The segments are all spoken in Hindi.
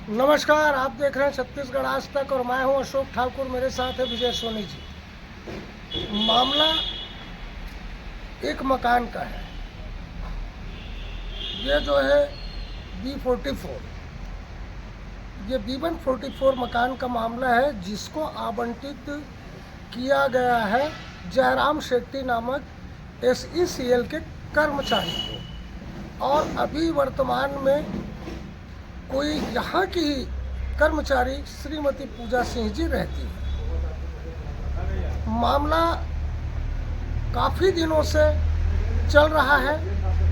नमस्कार, आप देख रहे हैं छत्तीसगढ़ आज तक और मैं हूं अशोक ठाकुर। मेरे साथ है विजय सोनी जी। मामला एक मकान का है। ये जो है B44, ये B144 मकान का मामला है, जिसको आवंटित किया गया है जयराम शेट्टी नामक SECL के कर्मचारी को। और अभी वर्तमान में कोई यहाँ की कर्मचारी श्रीमती पूजा सिंह जी रहती है। मामला काफ़ी दिनों से चल रहा है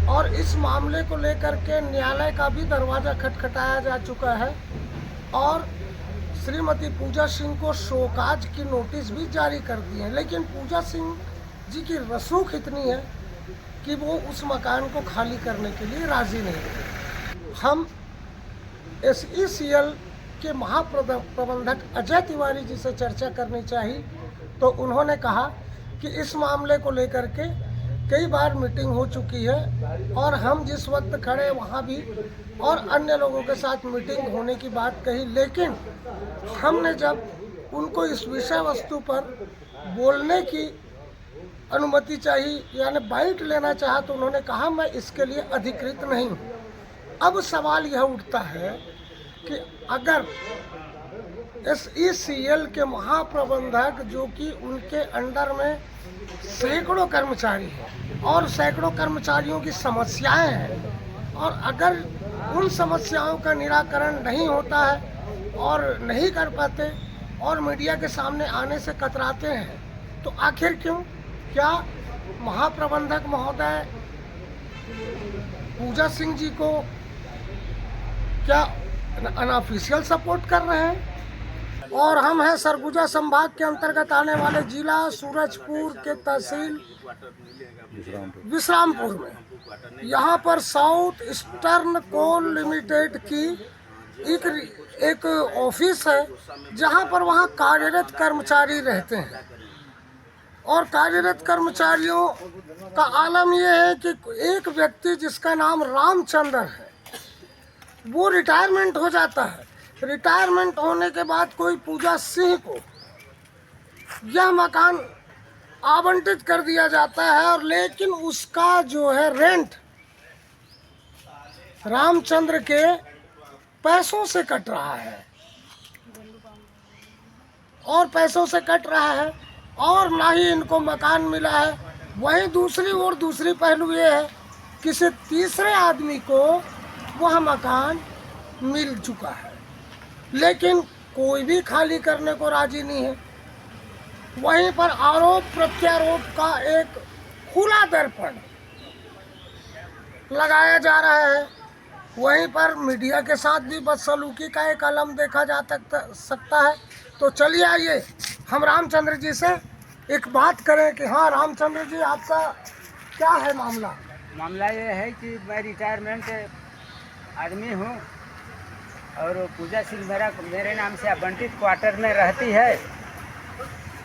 और इस मामले को लेकर के न्यायालय का भी दरवाज़ा खटखटाया जा चुका है और श्रीमती पूजा सिंह को शोकाज की नोटिस भी जारी कर दी है। लेकिन पूजा सिंह जी की रसूख इतनी है कि वो उस मकान को खाली करने के लिए राज़ी नहीं है। हम SECL के महाप्रबंधक अजय तिवारी जी से चर्चा करनी चाहिए, तो उन्होंने कहा कि इस मामले को लेकर के कई बार मीटिंग हो चुकी है और हम जिस वक्त खड़े वहाँ भी और अन्य लोगों के साथ मीटिंग होने की बात कही। लेकिन हमने जब उनको इस विषय वस्तु पर बोलने की अनुमति चाहिए, यानी बाइट लेना चाहा, तो उन्होंने कहा मैं इसके लिए अधिकृत नहीं हूँ। अब सवाल यह उठता है कि अगर SECL के महाप्रबंधक, जो कि उनके अंडर में सैकड़ों कर्मचारी हैं और सैकड़ों कर्मचारियों की समस्याएं हैं, और अगर उन समस्याओं का निराकरण नहीं होता है और नहीं कर पाते और मीडिया के सामने आने से कतराते हैं, तो आखिर क्यों? क्या महाप्रबंधक महोदय पूजा सिंह जी को क्या अनऑफिशियल सपोर्ट कर रहे हैं? और हम हैं सरगुजा संभाग के अंतर्गत आने वाले जिला सूरजपुर के तहसील विश्रामपुर में। यहाँ पर साउथ ईस्टर्न कोल लिमिटेड की एक ऑफिस है, जहाँ पर वहाँ कार्यरत कर्मचारी रहते हैं। और कार्यरत कर्मचारियों का आलम यह है कि एक व्यक्ति जिसका नाम रामचंद्र है, वो रिटायरमेंट हो जाता है। रिटायरमेंट होने के बाद कोई पूजा सिंह को यह मकान आवंटित कर दिया जाता है, और लेकिन उसका जो है रेंट रामचंद्र के पैसों से कट रहा है और पैसों से कट रहा है और ना ही इनको मकान मिला है। वहीं दूसरी ओर दूसरी पहलू ये है, किसी तीसरे आदमी को वह मकान मिल चुका है, लेकिन कोई भी खाली करने को राजी नहीं है। वहीं पर आरोप प्रत्यारोप का एक खुला दर्पण लगाया जा रहा है। वहीं पर मीडिया के साथ भी बदसलूकी का एक अलम देखा जा सकता है। तो चलिए आइए हम रामचंद्र जी से एक बात करें कि हाँ रामचंद्र जी, आपका क्या है मामला? मामला ये है कि मैं रिटायरमेंट आदमी हूँ और पूजा सिंह मेरे नाम से आवंटित क्वार्टर में रहती है।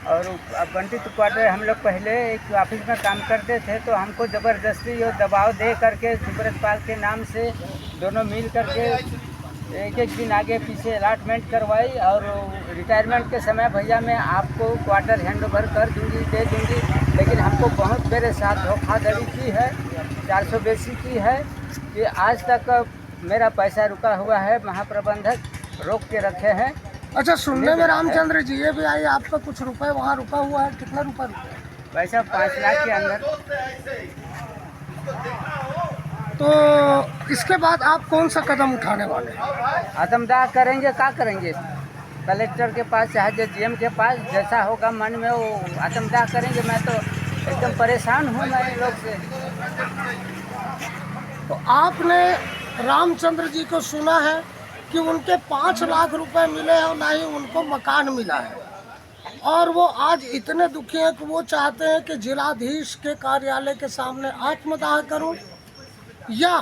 और आवंटित क्वार्टर हम लोग पहले एक ऑफिस में काम करते थे, तो हमको ज़बरदस्ती और दबाव दे करके सुब्रतपाल के नाम से दोनों मिल करके एक एक दिन आगे पीछे अलॉटमेंट करवाई। और रिटायरमेंट के समय भैया मैं आपको क्वार्टर हैंड ओवर कर दूँगी, दे दूँगी, लेकिन हमको बहुत मेरे साथ धोखाधड़ी की है, 400 बेसी की है कि आज तक मेरा पैसा रुका हुआ है। महाप्रबंधक रोक के रखे हैं। अच्छा, सुनने में रामचंद्र जी ये भी आई आपका कुछ रुपए वहाँ रुका हुआ है। कितना रुपया? पैसा 5 लाख के अंदर। तो इसके बाद आप कौन सा कदम उठाने वाले हैं? आत्मदाह करेंगे, क्या करेंगे? कलेक्टर के पास चाहे GM के पास, जैसा होगा मन में वो आत्मदाह करेंगे। मैं तो एकदम परेशान हूँ मैं इन लोग से। तो आपने रामचंद्र जी को सुना है कि उनके 5 लाख रुपए मिले हैं और ना ही उनको मकान मिला है, और वो आज इतने दुखी हैं कि वो चाहते हैं कि जिलाधीश के कार्यालय के सामने आत्मदाह करूं या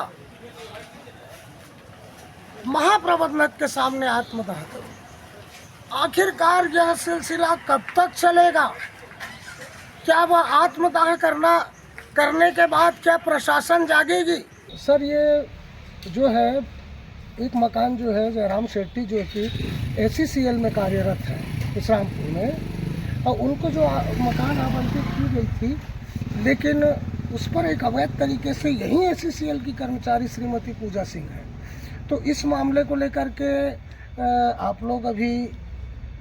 महाप्रबंधक के सामने आत्मदाह करूं। आखिरकार यह सिलसिला कब तक चलेगा? क्या वह आत्मदाह करने के बाद क्या प्रशासन जागेगी? सर, ये जो है एक मकान जो है जयराम शेट्टी जो कि ACCL में कार्यरत है इस्लामपुर में, और उनको जो मकान आवंटित की गई थी, लेकिन उस पर एक अवैध तरीके से यही ACCL की कर्मचारी श्रीमती पूजा सिंह है। तो इस मामले को लेकर के आप लोग अभी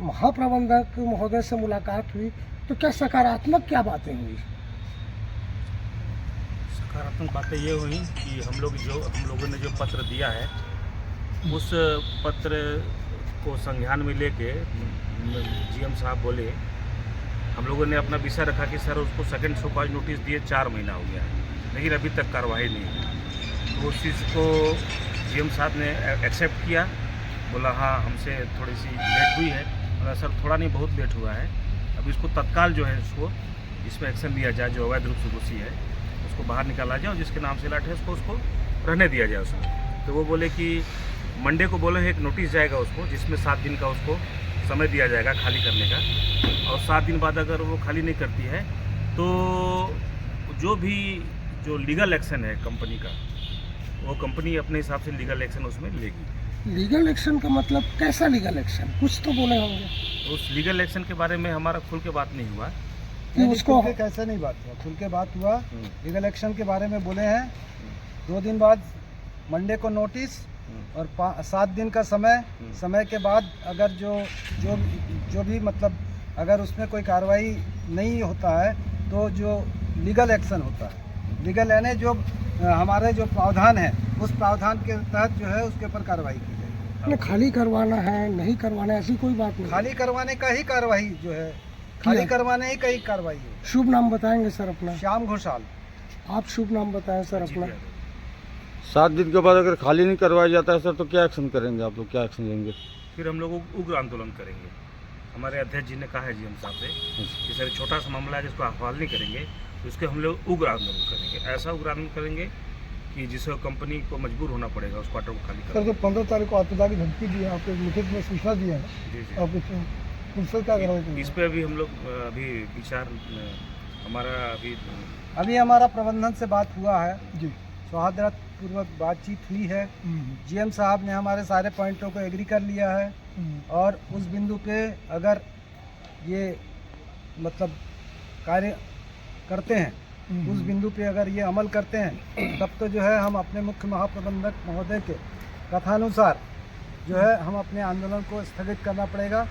महाप्रबंधक महोदय से मुलाकात हुई, तो क्या सकारात्मक क्या बातें हुई? सकारात्मक बातें ये हुई कि हम लोगों ने जो पत्र दिया है, उस पत्र को संज्ञान में लेके GM साहब बोले, हम लोगों ने अपना विषय रखा कि सर उसको सेकंड शोकॉज नोटिस दिए 4 महीना हो गया है, लेकिन अभी तक कार्रवाई नहीं है। तो उस चीज़ को GM साहब ने एक्सेप्ट किया, बोला हाँ हमसे थोड़ी सी लेट हुई है। बोला सर थोड़ा नहीं बहुत लेट हुआ है, अब इसको तत्काल जो है इसमें एक्शन लिया जाए, जो अवैध रूप से घुसी है उसको बाहर निकाला जाए और जिसके नाम से लाट है उसको रहने दिया जाए उसमें। तो वो बोले कि मंडे को बोले एक नोटिस जाएगा उसको, जिसमें 7 दिन का उसको समय दिया जाएगा खाली करने का, और 7 दिन बाद अगर वो खाली नहीं करती है तो जो लीगल एक्शन है कंपनी का, वो कंपनी अपने हिसाब से लीगल एक्शन उसमें लेगी। लीगल एक्शन का मतलब कैसा लीगल एक्शन, कुछ तो बोले होंगे। उस लीगल एक्शन के बारे में हमारा खुल के बात नहीं हुआ कि उसको खुल के कैसे नहीं बात हुआ, खुल के बात हुआ। लीगल एक्शन के बारे में बोले हैं 2 दिन बाद मंडे को नोटिस और 7 दिन का समय के बाद अगर जो भी मतलब अगर उसमें कोई कार्रवाई नहीं होता है तो जो लीगल एक्शन होता है, लीगल यानी जो हमारे जो प्रावधान है उस प्रावधान के तहत जो है उसके ऊपर कार्रवाई की जाएगी। खाली करवाना है नहीं करवाना है ऐसी कोई बात नहीं, खाली करवाने का ही कार्रवाई जो है, खाली करवाने ही का ही कार्रवाई है। शुभ नाम बताएंगे सर अपना? श्याम घोषाल। आप शुभ नाम बताएं सर अपना। 7 दिन के बाद अगर खाली नहीं करवाया जाता है सर तो क्या एक्शन करेंगे आप लोग, क्या एक्शन लेंगे? फिर हम लोग उग्र आंदोलन करेंगे। हमारे अध्यक्ष जी ने कहा है GM साहब से कि सर छोटा सा मामला है जिसको हवाल नहीं करेंगे, तो इसके हम लोग उग्र आंदोलन करेंगे। ऐसा उग्र आंदोलन करेंगे कि जिससे कंपनी को मजबूर होना पड़ेगा उस क्वार्टर को खाली करने। सर जो 15 तारीख को आतंकवादी की धमकी दी है, आपको लिखित में सूचना दी है, जी आप पुलिस क्या करेंगे इस पे अभी हम लोग अभी विचार अभी हमारा प्रबंधन से बात हुआ है जी, सौहार्दपूर्वक बातचीत हुई है। GM साहब ने हमारे सारे पॉइंटों को एग्री कर लिया है और उस बिंदु पे अगर ये मतलब कार्य करते हैं, उस बिंदु पे अगर ये अमल करते हैं तब तो जो है हम अपने मुख्य महाप्रबंधक महोदय के कथानुसार जो है हम अपने आंदोलन को स्थगित करना पड़ेगा